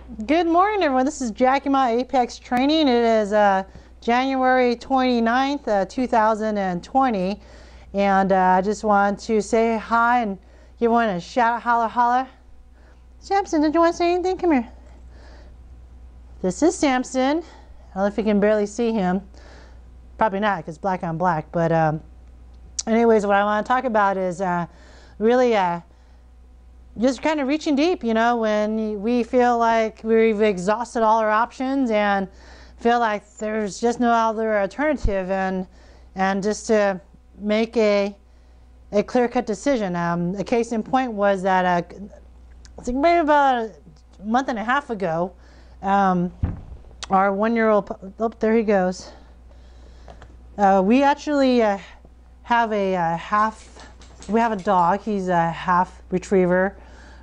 Good morning, everyone. This is Jackie, my Apex Training. It is January 29th, 2020. And I just want to say hi and give everyone a shout out, holla, holla. Sampson, did you want to say anything? Come here. This is Sampson. I don't know if you can barely see him. Probably not, because black on black. But anyways, what I want to talk about is really just kind of reaching deep, you know, when we feel like we've exhausted all our options and feel like there's just no other alternative, and just to make a clear-cut decision. A case in point was that I think maybe about a month and a half ago, our one-year-old, oh, there he goes. We actually have we have a dog. He's a half retriever,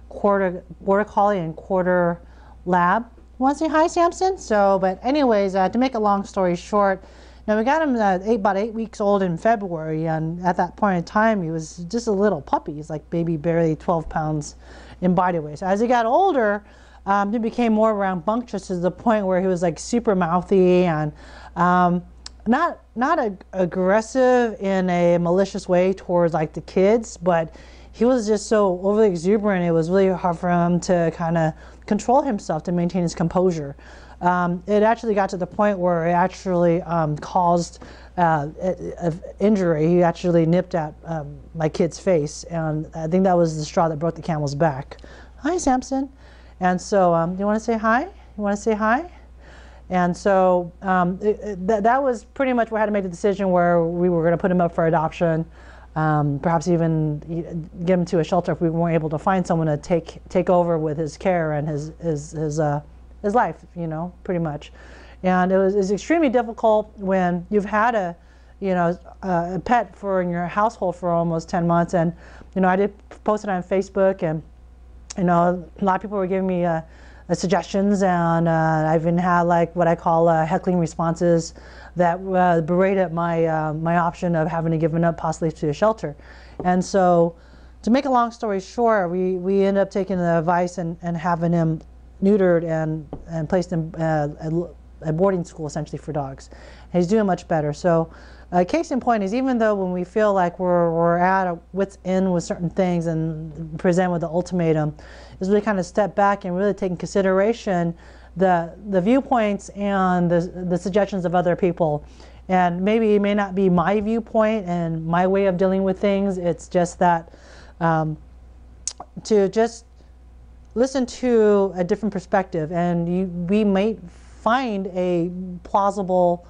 quarter border collie and quarter lab. You want to say hi, Sampson? So, but anyways, to make a long story short, now we got him about 8 weeks old in February, and at that point in time, he was just a little puppy. He's like maybe barely 12 pounds in body weight. So as he got older, he became more rambunctious to the point where he was like super mouthy and not aggressive in a malicious way towards like the kids, but he was just so overly exuberant. It was really hard for him to kind of control himself, to maintain his composure. It actually got to the point where it actually caused injury. He actually nipped at my kid's face, and I think that was the straw that broke the camel's back. Hi, Sampson. And so, you want to say hi? You want to say hi? And so that was pretty much where I had to make the decision where we were going to put him up for adoption, perhaps even get him to a shelter if we weren't able to find someone to take over with his care and his life, you know, pretty much. And it was extremely difficult when you've had a pet in your household for almost 10 months. And, you know, I did post it on Facebook, and, you know, a lot of people were giving me suggestions, and I even had like what I call heckling responses that berated my option of having to give him up possibly to a shelter. And so, to make a long story short, we ended up taking the advice and having him neutered and placed in a boarding school essentially for dogs. And he's doing much better. So, case in point is, even though when we feel like we're at a wit's end with certain things and present with the ultimatum, is really kind of step back and really take in consideration the viewpoints and the suggestions of other people. And maybe it may not be my viewpoint and my way of dealing with things. It's just that to just listen to a different perspective, and we may find a plausible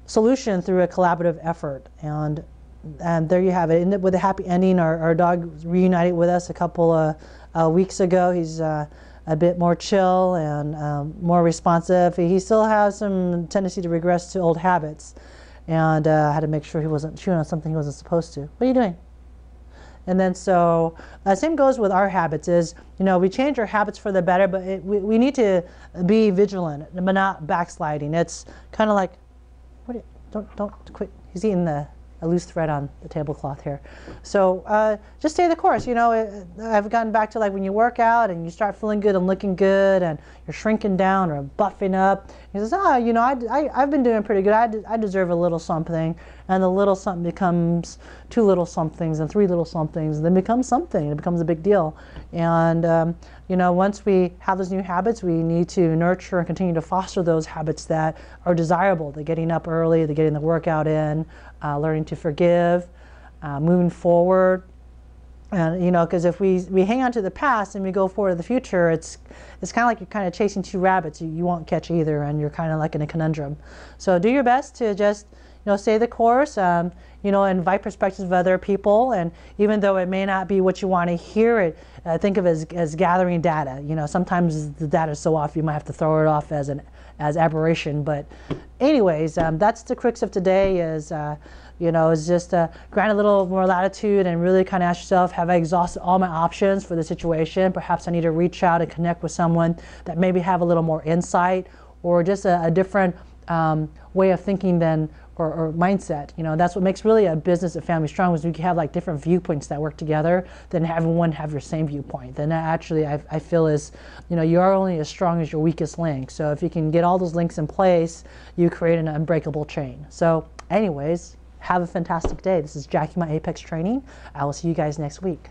solution through a collaborative effort. And there you have it. Ended with a happy ending. Our dog reunited with us a couple of weeks ago. He's a bit more chill and more responsive. He still has some tendency to regress to old habits, and I had to make sure he wasn't chewing on something he wasn't supposed to. What are you doing? And then so same goes with our habits. Is, you know, we change our habits for the better, but we need to be vigilant but not backsliding. It's kind of like, don't quit. He's eating a loose thread on the tablecloth here. So just stay the course. You know, I've gotten back to like when you work out and you start feeling good and looking good and you're shrinking down or buffing up. He says, you know, I've been doing pretty good. I deserve a little something. And the little something becomes 2 little somethings and 3 little somethings, and then becomes something. It becomes a big deal. And you know, once we have those new habits, we need to nurture and continue to foster those habits that are desirable. The getting up early, the getting the workout in, learning to forgive, moving forward. And, you know, because if we hang on to the past and we go forward to the future, it's kind of like you're kind of chasing 2 rabbits. You won't catch either, and you're kind of like in a conundrum. So do your best to just, you know, stay the course, you know, invite perspectives of other people. And even though it may not be what you want to hear, think of it as gathering data. You know, sometimes the data is so off you might have to throw it off as aberration. But anyways, that's the crux of today is, you know, is just grant a little more latitude and really kind of ask yourself, have I exhausted all my options for the situation? Perhaps I need to reach out and connect with someone that maybe have a little more insight or just a different way of thinking than or mindset. You know, that's what makes really a business and family strong, is we can have like different viewpoints that work together than having one have your same viewpoint. Then that actually I feel is, you know, you are only as strong as your weakest link. So if you can get all those links in place, you create an unbreakable chain. So anyways, have a fantastic day. This is Jackie, my Apex Training. I will see you guys next week.